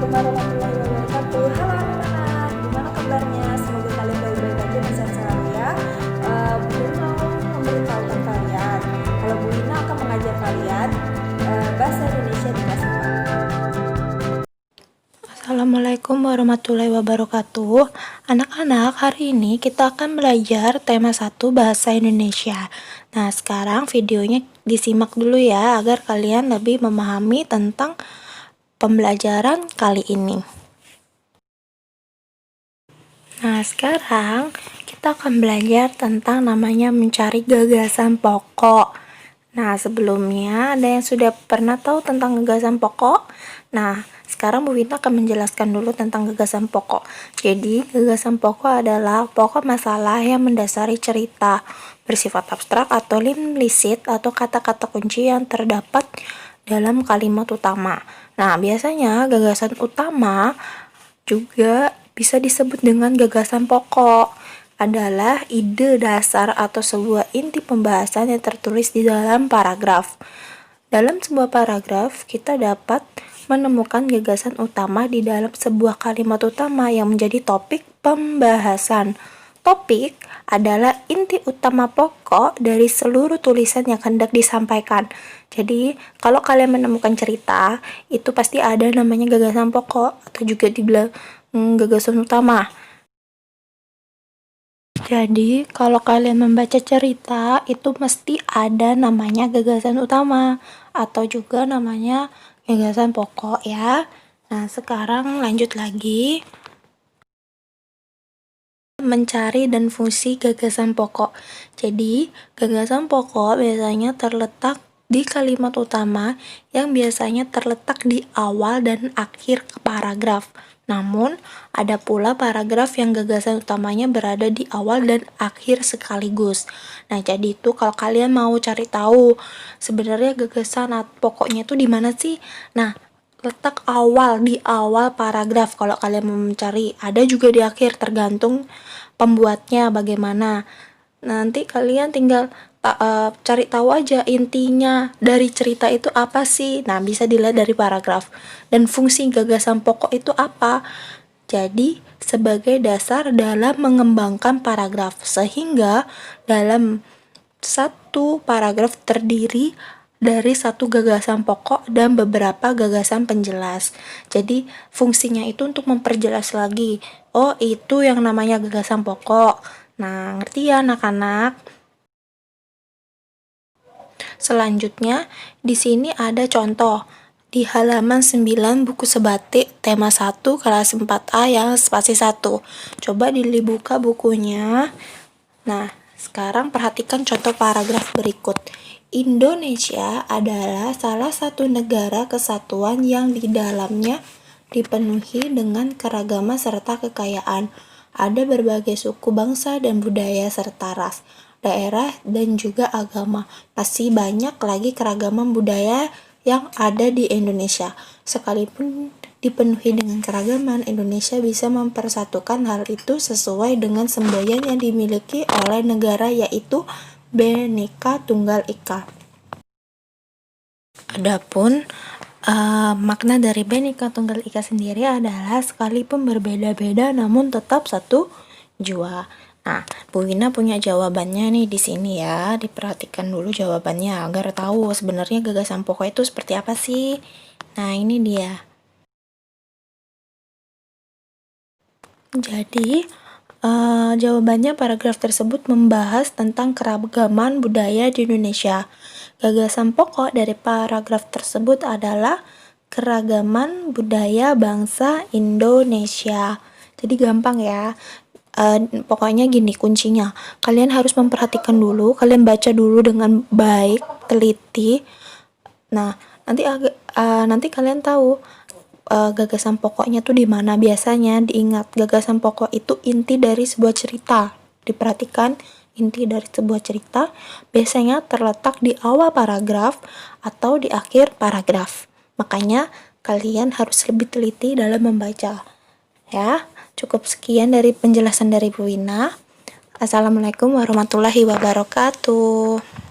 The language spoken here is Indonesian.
warahmatullahi wabarakatuh. Halo anak-anak, gimana kabarnya? Semoga kalian baik-baik aja dan sehat selalu ya. Bu Ina mau memberitahukan kalian kalau Bu Ina akan mengajar kalian bahasa Indonesia di kelas 4. Assalamualaikum warahmatullahi wabarakatuh. Anak-anak, hari ini kita akan belajar tema 1 bahasa Indonesia. Nah, sekarang videonya disimak dulu ya, agar kalian lebih memahami tentang pembelajaran kali ini. Nah, sekarang kita akan belajar tentang namanya mencari gagasan pokok. Nah, sebelumnya ada yang sudah pernah tahu tentang gagasan pokok? Nah, sekarang Bu Winta akan menjelaskan dulu tentang gagasan pokok. Jadi, gagasan pokok adalah pokok masalah yang mendasari cerita, bersifat abstrak atau implisit atau kata-kata kunci yang terdapat dalam kalimat utama. Nah, biasanya gagasan utama juga bisa disebut dengan gagasan pokok, adalah ide dasar atau sebuah inti pembahasan yang tertulis di dalam paragraf. Dalam sebuah paragraf, kita dapat menemukan gagasan utama di dalam sebuah kalimat utama yang menjadi topik pembahasan. Topik adalah inti utama pokok dari seluruh tulisan yang hendak disampaikan. Jadi, kalau kalian menemukan cerita, itu pasti ada namanya gagasan pokok atau juga dibilang gagasan utama. Jadi, kalau kalian membaca cerita, itu mesti ada namanya gagasan utama atau juga namanya gagasan pokok ya. Nah, sekarang lanjut lagi. Mencari dan fungsi gagasan pokok. Jadi, gagasan pokok biasanya terletak di kalimat utama yang biasanya terletak di awal dan akhir paragraf. Namun, ada pula paragraf yang gagasan utamanya berada di awal dan akhir sekaligus. Nah, jadi itu kalau kalian mau cari tahu sebenarnya gagasan pokoknya itu di mana sih? Nah, letak awal di awal paragraf kalau kalian mau mencari. Ada juga di akhir, tergantung pembuatnya bagaimana. Nanti kalian tinggal cari tahu aja intinya dari cerita itu apa sih. Nah, bisa dilihat dari paragraf. Dan fungsi gagasan pokok itu apa? Jadi, sebagai dasar dalam mengembangkan paragraf, sehingga dalam satu paragraf terdiri dari satu gagasan pokok dan beberapa gagasan penjelas. Jadi, fungsinya itu untuk memperjelas lagi. Oh, itu yang namanya gagasan pokok. Nah, ngerti ya anak-anak? Selanjutnya, di sini ada contoh. Di halaman 9 buku sebatik tema 1 kelas 4A yang spasi 1. Coba dibuka bukunya. Nah, sekarang perhatikan contoh paragraf berikut. Indonesia adalah salah satu negara kesatuan yang di dalamnya dipenuhi dengan keragaman serta kekayaan. Ada berbagai suku, bangsa, dan budaya serta ras, daerah, dan juga agama. Masih banyak lagi keragaman budaya yang ada di Indonesia. Sekalipun dipenuhi dengan keragaman, Indonesia bisa mempersatukan hal itu sesuai dengan semboyan yang dimiliki oleh negara, yaitu Bhinneka Tunggal Ika. Adapun makna dari Bhinneka Tunggal Ika sendiri adalah sekalipun berbeda-beda namun tetap satu jua. Nah, Bu Wina punya jawabannya nih di sini ya. Diperhatikan dulu jawabannya agar tahu sebenarnya gagasan pokok itu seperti apa sih. Nah, ini dia. Jadi, jawabannya paragraf tersebut membahas tentang keragaman budaya di Indonesia. Gagasan pokok dari paragraf tersebut adalah keragaman budaya bangsa Indonesia. Jadi gampang ya. Pokoknya gini kuncinya. Kalian harus memperhatikan dulu, kalian baca dulu dengan baik, teliti. Nah, nanti kalian tahu gagasan pokoknya tuh di mana. Biasanya diingat, gagasan pokok itu inti dari sebuah cerita. Diperhatikan, inti dari sebuah cerita biasanya terletak di awal paragraf atau di akhir paragraf. Makanya kalian harus lebih teliti dalam membaca. Ya, cukup sekian dari penjelasan dari Bu Wina. Assalamualaikum warahmatullahi wabarakatuh.